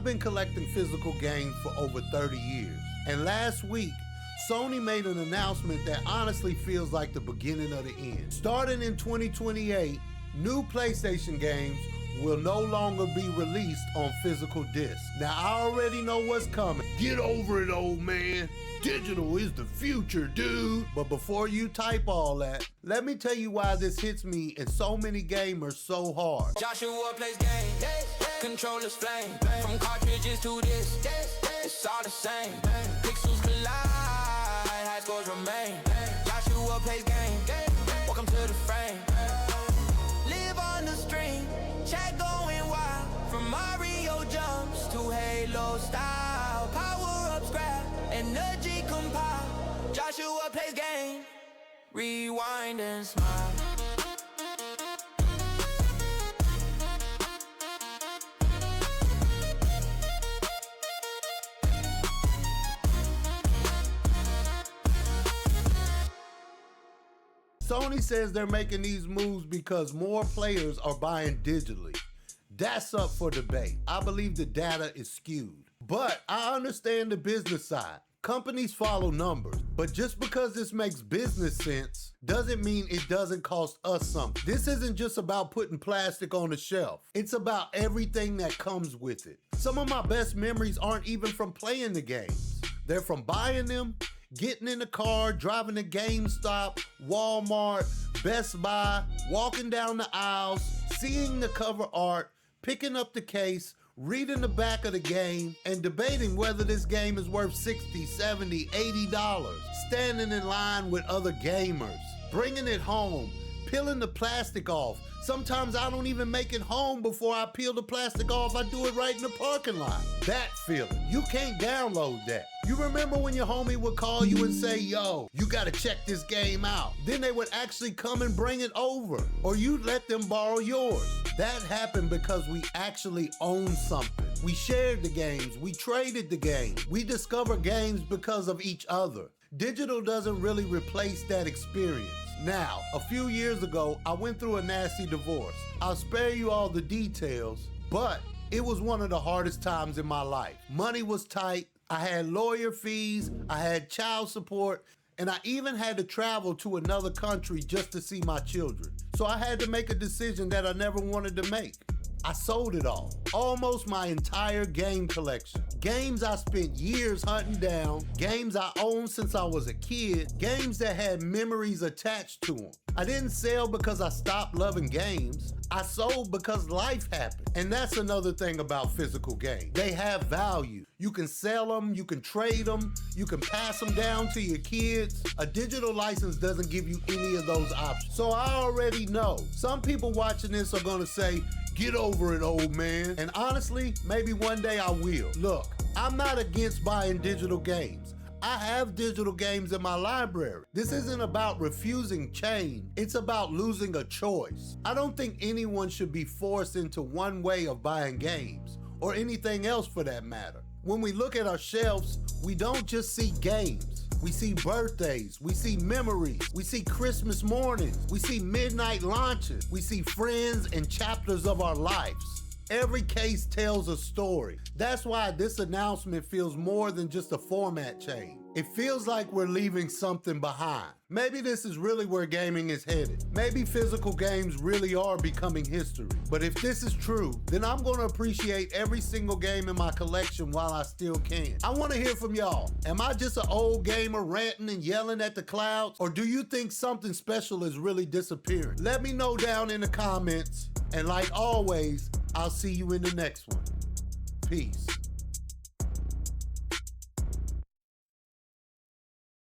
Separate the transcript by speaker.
Speaker 1: I've been collecting physical games for over 30 years, and last week, Sony made an announcement that honestly feels like the beginning of the end. Starting in 2028, new PlayStation games will no longer be released on physical discs. Now, I already know what's coming. Get over it, old man. Digital is the future, dude. But before you type all that, let me tell you why this hits me and so many gamers so hard.
Speaker 2: Joshua plays games, controllers flame. From cartridges to this, it's all the same. Pixels collide, high scores remain. Joshua plays games, welcome to the frame. Live on the stream, chat going wild. From Mario jumps to Halo style. Power up scrap, energy compile. Joshua plays game, rewind and smile.
Speaker 1: Sony says they're making these moves because more players are buying digitally. That's up for debate. I believe the data is skewed. But I understand the business side. Companies follow numbers, but just because this makes business sense doesn't mean it doesn't cost us something. This isn't just about putting plastic on the shelf. It's about everything that comes with it. Some of my best memories aren't even from playing the games. They're from buying them, getting in the car, driving to GameStop, Walmart, Best Buy, walking down the aisles, seeing the cover art, picking up the case, reading the back of the game, and debating whether this game is worth $60, $70, $80, standing in line with other gamers, bringing it home, peeling the plastic off. Sometimes I don't even make it home before I peel the plastic off. I do it right in the parking lot. That feeling, you can't download that. You remember when your homie would call you and say, yo, you gotta check this game out. Then they would actually come and bring it over, or you'd let them borrow yours. That happened because we actually own something. We shared the games, we traded the games. We discovered games because of each other. Digital doesn't really replace that experience. Now, a few years ago, I went through a nasty divorce. I'll spare you all the details, but it was one of the hardest times in my life. Money was tight, I had lawyer fees, I had child support, and I even had to travel to another country just to see my children. So I had to make a decision that I never wanted to make. I sold it all, almost my entire game collection. Games I spent years hunting down, games I owned since I was a kid, games that had memories attached to them. I didn't sell because I stopped loving games. I sold because life happened. And that's another thing about physical games. They have value. You can sell them, you can trade them, you can pass them down to your kids. A digital license doesn't give you any of those options. So I already know some people watching this are gonna say, get over it, old man. And honestly, maybe one day I will. Look, I'm not against buying digital games. I have digital games in my library. This isn't about refusing change. It's about losing a choice. I don't think anyone should be forced into one way of buying games, or anything else for that matter. When we look at our shelves, we don't just see games. We see birthdays, we see memories, we see Christmas mornings, we see midnight launches, we see friends and chapters of our lives. Every case tells a story. That's why this announcement feels more than just a format change. It feels like we're leaving something behind. Maybe this is really where gaming is headed. Maybe physical games really are becoming history. But if this is true, then I'm gonna appreciate every single game in my collection while I still can. I wanna hear from y'all. Am I just an old gamer ranting and yelling at the clouds? Or do you think something special is really disappearing? Let me know down in the comments. And like always, I'll see you in the next one. Peace.